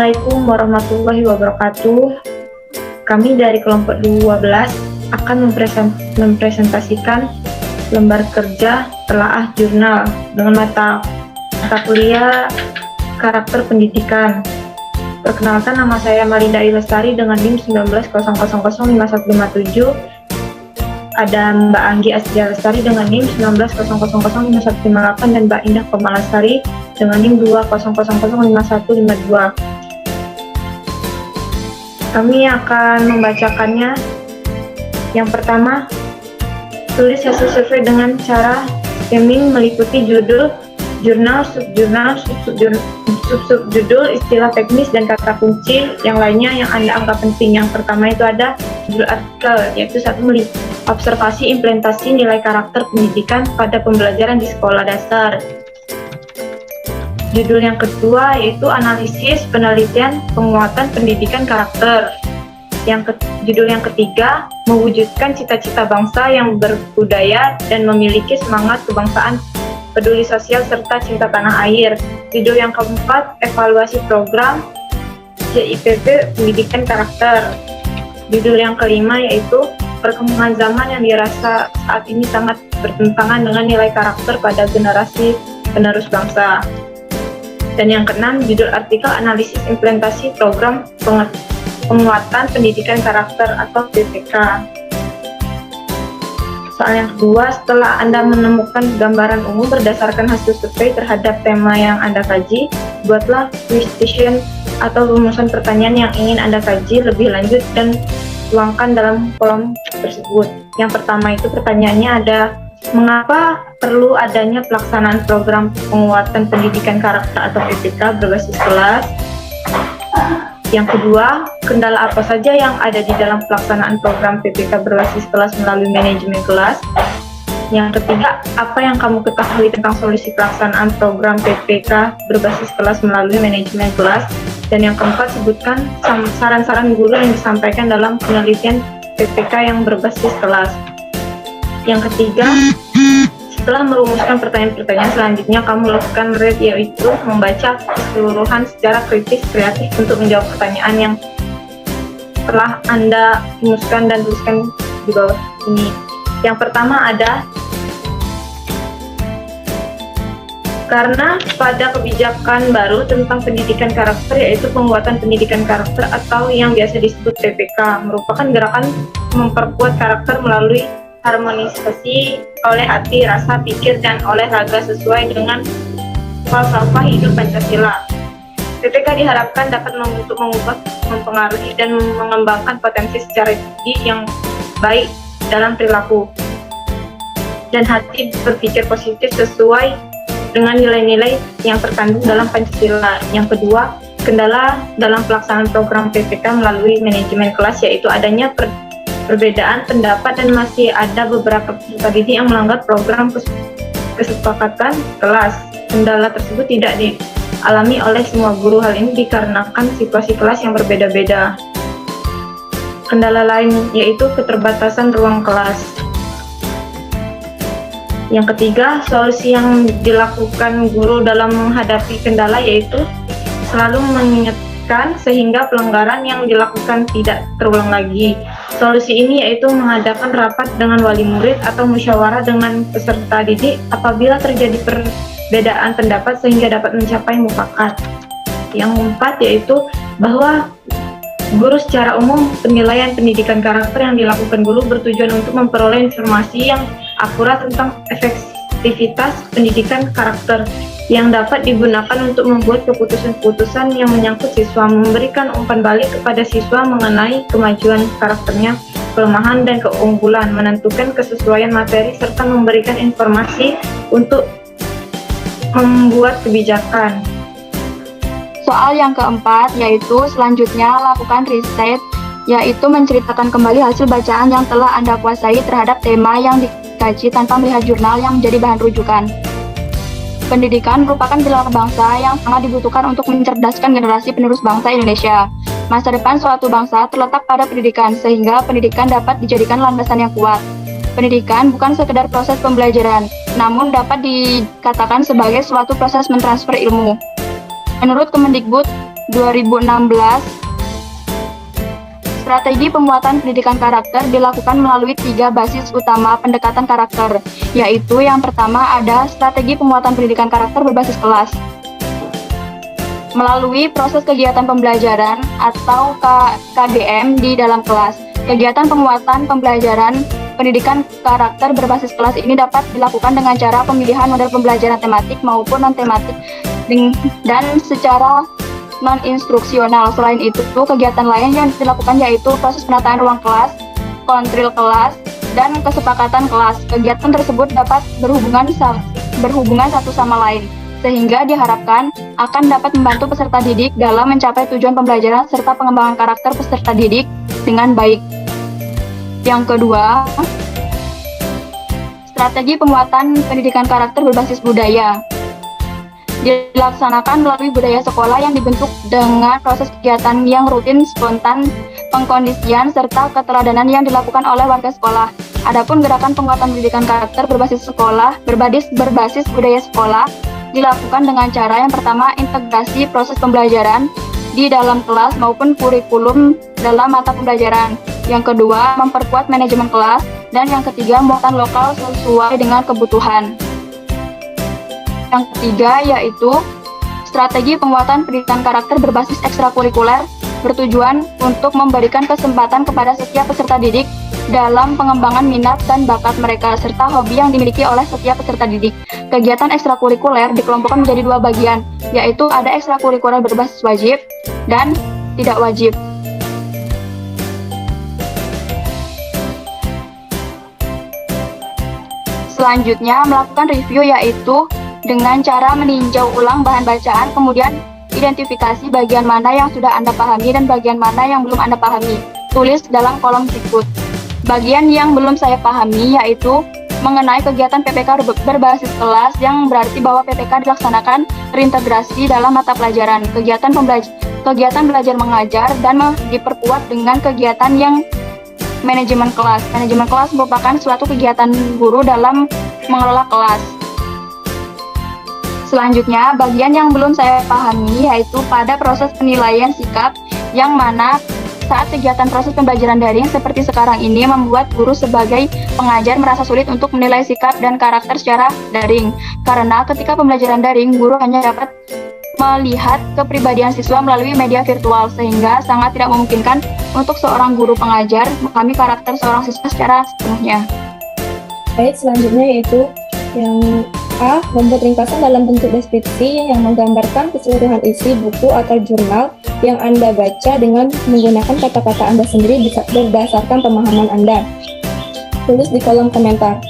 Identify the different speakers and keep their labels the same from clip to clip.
Speaker 1: Assalamualaikum warahmatullahi wabarakatuh. Kami dari kelompok 12 akan mempresentasikan lembar kerja telaah jurnal dengan mata kuliah karakter pendidikan. Perkenalkan, nama saya Malinda Lestari dengan NIM 19005157. Ada Mbak Anggi Astria Lestari dengan NIM 19005158 dan Mbak Indah Komalasari dengan NIM 20005152. Kami akan membacakannya. Yang pertama, tulis hasil survei dengan cara skimming meliputi judul, jurnal, subjudul, istilah teknis, dan kata kunci yang lainnya yang Anda anggap penting. Yang pertama itu ada judul artikel, yaitu observasi implementasi nilai karakter pendidikan pada pembelajaran di sekolah dasar. Judul yang kedua yaitu analisis penelitian penguatan pendidikan karakter. Judul yang ketiga, mewujudkan cita-cita bangsa yang berbudaya dan memiliki semangat kebangsaan, peduli sosial, serta cinta tanah air. Judul yang keempat, evaluasi program JIPP pendidikan karakter. Judul yang kelima yaitu perkembangan zaman yang dirasa saat ini sangat bertentangan dengan nilai karakter pada generasi penerus bangsa. Dan yang keenam, judul artikel analisis implementasi program penguatan pendidikan karakter atau PPK. Soal yang kedua, setelah Anda menemukan gambaran umum berdasarkan hasil survei terhadap tema yang Anda kaji, buatlah question atau rumusan pertanyaan yang ingin Anda kaji lebih lanjut dan tuangkan dalam kolom tersebut. Yang pertama itu pertanyaannya ada, mengapa perlu adanya pelaksanaan program penguatan pendidikan karakter atau PPK berbasis kelas? Yang kedua, kendala apa saja yang ada di dalam pelaksanaan program PPK berbasis kelas melalui manajemen kelas? Yang ketiga, apa yang kamu ketahui tentang solusi pelaksanaan program PPK berbasis kelas melalui manajemen kelas? Dan yang keempat, sebutkan saran-saran guru yang disampaikan dalam penelitian PPK yang berbasis kelas. Yang ketiga, setelah merumuskan pertanyaan-pertanyaan selanjutnya, kamu lakukan read, yaitu membaca keseluruhan secara kritis kreatif untuk menjawab pertanyaan yang telah Anda rumuskan dan tuliskan di bawah ini. Yang pertama ada, karena pada kebijakan baru tentang pendidikan karakter, yaitu penguatan pendidikan karakter atau yang biasa disebut PPK, merupakan gerakan memperkuat karakter melalui harmonisasi oleh hati, rasa, pikir, dan oleh raga sesuai dengan falsafah hidup Pancasila. PPK diharapkan dapat mengubah, mempengaruhi, dan mengembangkan potensi secara diri yang baik dalam perilaku dan hati berpikir positif sesuai dengan nilai-nilai yang terkandung dalam Pancasila. Yang kedua, kendala dalam pelaksanaan program PPK melalui manajemen kelas, yaitu adanya perbedaan pendapat dan masih ada beberapa peserta didik yang melanggar program kesepakatan kelas. Kendala tersebut tidak dialami oleh semua guru. Hal ini dikarenakan situasi kelas yang berbeda-beda. Kendala lain yaitu keterbatasan ruang kelas. Yang ketiga, solusi yang dilakukan guru dalam menghadapi kendala yaitu selalu mengingatkan sehingga pelanggaran yang dilakukan tidak terulang lagi. Solusi ini yaitu mengadakan rapat dengan wali murid atau musyawarah dengan peserta didik apabila terjadi perbedaan pendapat sehingga dapat mencapai mufakat. Yang keempat yaitu bahwa guru secara umum, penilaian pendidikan karakter yang dilakukan guru bertujuan untuk memperoleh informasi yang akurat tentang efektivitas pendidikan karakter yang dapat digunakan untuk membuat keputusan-keputusan yang menyangkut siswa, memberikan umpan balik kepada siswa mengenai kemajuan karakternya, kelemahan dan keunggulan, menentukan kesesuaian materi, serta memberikan informasi untuk membuat kebijakan.
Speaker 2: Soal yang keempat yaitu selanjutnya lakukan riset, yaitu menceritakan kembali hasil bacaan yang telah Anda kuasai terhadap tema yang dikaji tanpa melihat jurnal yang menjadi bahan rujukan. Pendidikan merupakan pilar bangsa yang sangat dibutuhkan untuk mencerdaskan generasi penerus bangsa Indonesia. Masa depan suatu bangsa terletak pada pendidikan, sehingga pendidikan dapat dijadikan landasan yang kuat. Pendidikan bukan sekedar proses pembelajaran, namun dapat dikatakan sebagai suatu proses mentransfer ilmu. Menurut Kemendikbud 2016, strategi penguatan pendidikan karakter dilakukan melalui 3 basis utama pendekatan karakter, yaitu yang pertama ada strategi penguatan pendidikan karakter berbasis kelas. Melalui proses kegiatan pembelajaran atau KBM di dalam kelas. Kegiatan penguatan pembelajaran pendidikan karakter berbasis kelas ini dapat dilakukan dengan cara pemilihan model pembelajaran tematik maupun non-tematik dan secara non-instruksional. Selain itu, kegiatan lain yang dilakukan yaitu proses penataan ruang kelas, kontrol kelas, dan kesepakatan kelas. Kegiatan tersebut dapat berhubungan satu sama lain, sehingga diharapkan akan dapat membantu peserta didik dalam mencapai tujuan pembelajaran serta pengembangan karakter peserta didik dengan baik. Yang kedua, strategi penguatan pendidikan karakter berbasis budaya. Dilaksanakan melalui budaya sekolah yang dibentuk dengan proses kegiatan yang rutin, spontan, pengkondisian, serta keteladanan yang dilakukan oleh warga sekolah. Adapun gerakan penguatan pendidikan karakter berbasis budaya sekolah dilakukan dengan cara yang pertama, integrasi proses pembelajaran di dalam kelas maupun kurikulum dalam mata pembelajaran. Yang kedua, memperkuat manajemen kelas. Dan yang ketiga, muatan lokal sesuai dengan kebutuhan. Yang ketiga yaitu strategi penguatan pendidikan karakter berbasis ekstrakurikuler bertujuan untuk memberikan kesempatan kepada setiap peserta didik dalam pengembangan minat dan bakat mereka serta hobi yang dimiliki oleh setiap peserta didik. Kegiatan ekstrakurikuler dikelompokkan menjadi 2 bagian, yaitu ada ekstrakurikuler berbasis wajib dan tidak wajib. Selanjutnya, melakukan review yaitu dengan cara meninjau ulang bahan bacaan, kemudian identifikasi bagian mana yang sudah Anda pahami dan bagian mana yang belum Anda pahami. Tulis dalam kolom berikut. Bagian yang belum saya pahami yaitu mengenai kegiatan PPK berbasis kelas, yang berarti bahwa PPK dilaksanakan terintegrasi dalam mata pelajaran. Kegiatan belajar mengajar dan diperkuat dengan kegiatan yang manajemen kelas. Manajemen kelas merupakan suatu kegiatan guru dalam mengelola kelas. Selanjutnya, bagian yang belum saya pahami yaitu pada proses penilaian sikap, yang mana saat kegiatan proses pembelajaran daring seperti sekarang ini membuat guru sebagai pengajar merasa sulit untuk menilai sikap dan karakter secara daring. Karena ketika pembelajaran daring, guru hanya dapat melihat kepribadian siswa melalui media virtual, sehingga sangat tidak memungkinkan untuk seorang guru pengajar memahami karakter seorang siswa secara sepenuhnya.
Speaker 3: Baik, selanjutnya yaitu yang A. Membuat ringkasan dalam bentuk deskripsi yang menggambarkan keseluruhan isi buku atau jurnal yang Anda baca dengan menggunakan kata-kata Anda sendiri berdasarkan pemahaman Anda. Tulis di kolom komentar.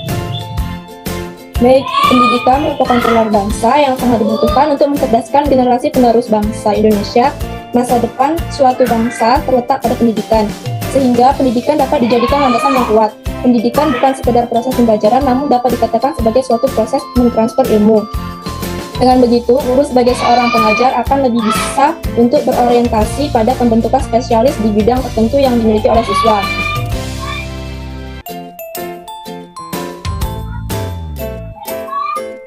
Speaker 3: Baik, pendidikan merupakan pilar bangsa yang sangat dibutuhkan untuk mencerdaskan generasi penerus bangsa Indonesia. Masa depan suatu bangsa terletak pada pendidikan, sehingga pendidikan dapat dijadikan landasan yang kuat. Pendidikan bukan sekedar proses pembelajaran, namun dapat dikatakan sebagai suatu proses mentransfer ilmu. Dengan begitu, guru sebagai seorang pengajar akan lebih bisa untuk berorientasi pada pembentukan spesialis di bidang tertentu yang dimiliki oleh siswa.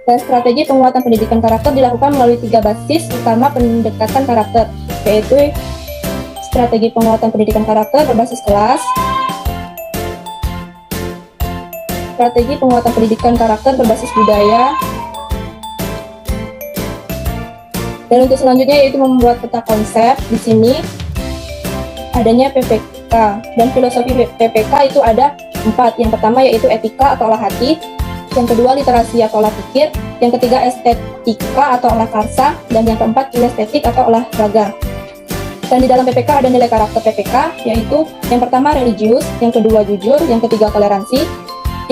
Speaker 3: Dan strategi penguatan pendidikan karakter dilakukan melalui 3 basis utama pendekatan karakter, yaitu strategi penguatan pendidikan karakter berbasis kelas, strategi penguatan pendidikan karakter berbasis budaya, dan untuk selanjutnya yaitu membuat peta konsep. Di sini adanya PPK, dan filosofi PPK itu ada 4. Yang pertama yaitu etika atau olah hati, yang kedua literasi atau olah pikir, yang ketiga estetika atau olah karsa, dan yang keempat kinestetik atau olahraga. Dan di dalam PPK ada nilai karakter PPK, yaitu yang pertama religius, yang kedua jujur, yang ketiga toleransi,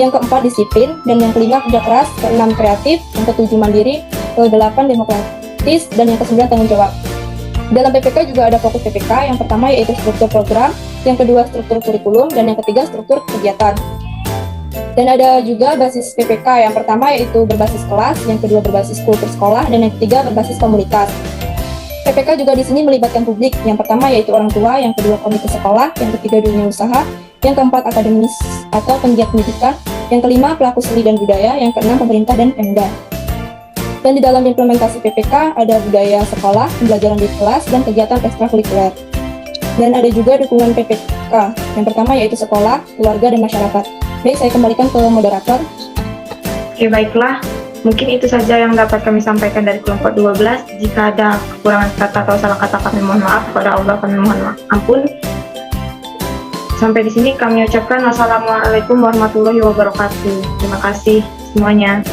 Speaker 3: yang keempat disiplin, dan yang kelima kerja keras, keenam kreatif, yang ketujuh mandiri, kedelapan demokratis, dan yang kesembilan tanggung jawab. Dalam PPK juga ada fokus PPK, yang pertama yaitu struktur program, yang kedua struktur kurikulum, dan yang ketiga struktur kegiatan. Dan ada juga basis PPK, yang pertama yaitu berbasis kelas, yang kedua berbasis kultur sekolah, dan yang ketiga berbasis komunitas. PPK juga di sini melibatkan publik, yang pertama yaitu orang tua, yang kedua komite sekolah, yang ketiga dunia usaha, yang keempat akademis atau penggiat pendidikan, yang kelima pelaku seni dan budaya, yang keenam pemerintah dan Pemda. Dan di dalam implementasi PPK ada budaya sekolah, pembelajaran di kelas, dan kegiatan ekstrakurikuler. Dan ada juga dukungan PPK. Yang pertama yaitu sekolah, keluarga, dan masyarakat. Baik, saya kembalikan ke moderator.
Speaker 1: Oke, baiklah. Mungkin itu saja yang dapat kami sampaikan dari kelompok 12. Jika ada kekurangan kata atau salah kata, kami mohon maaf. Kepada Allah kami mohon ampun. Sampai di sini kami ucapkan wassalamualaikum warahmatullahi wabarakatuh. Terima kasih semuanya.